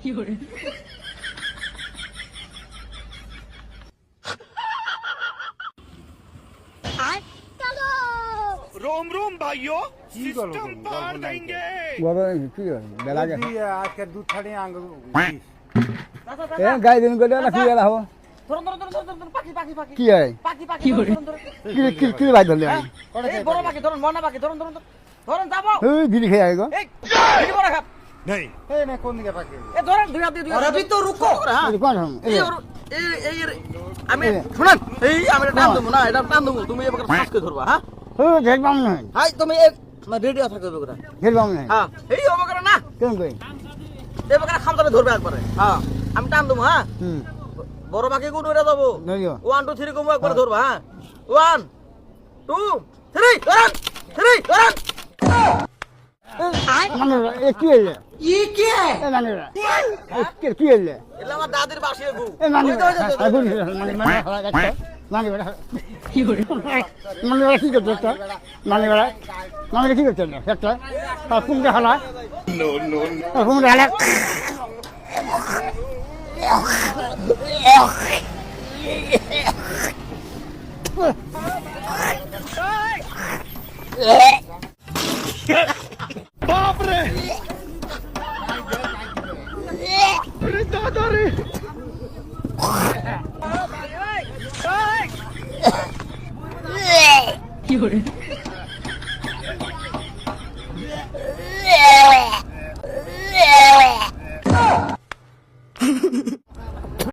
रोम रोम भाइयों सिस्टम पार देंगे বেলা গেছে আজকে দুধ ছাড়ি আঙ্গ এ গাই দিন করে না কি এলা হবো ধরুন ধরুন ধরুন ধরুন পাখি পাখি পাখি কি হয় পাখি পাখি ধরুন ধরুন কি ভাই ধরলে এই বড় পাখি ধরুন মনা পাখি ধরুন ধরুন ধরুন যাবো এই গিরি খেয়ে আইগো এই গিরি বড় খাপ नहीं এই না কোন দিকে পাখি এ ধরেন দুই হাত দিয়ে দুই হাত अभी तो रुको হ্যাঁ কোন হম এই এই আমি শুনুন এই আমি টান দেবো না এটা টান দেবো তুমি এবার ফাঁসকে ধরবা হ্যাঁ ও দেখবাম না হাই তুমি রেডি থাকবে এবার দেখবাম না হ্যাঁ এই হবে করে না কেন কই এবার খামটারে ধরবে একবারে হ্যাঁ আমি টান দেবো হ্যাঁ হুম বড় পাখি কোন উড়ে যাবো নইও 1 2 3 কমো একবারে ধরবা হ্যাঁ 1 2 3 ধরুন 3 ধরুন মানে এ কি হইলে ये क्या है এ মানে কি হইলে এলা আমার দাদির বাসিয়ে গু এ মানে মানে কি করে মানে কি করতে মানে মানে কি করতে একটা কুমড়া হালা नो नो কুমড়া হালা बाप रे अरे दादा रे কি করে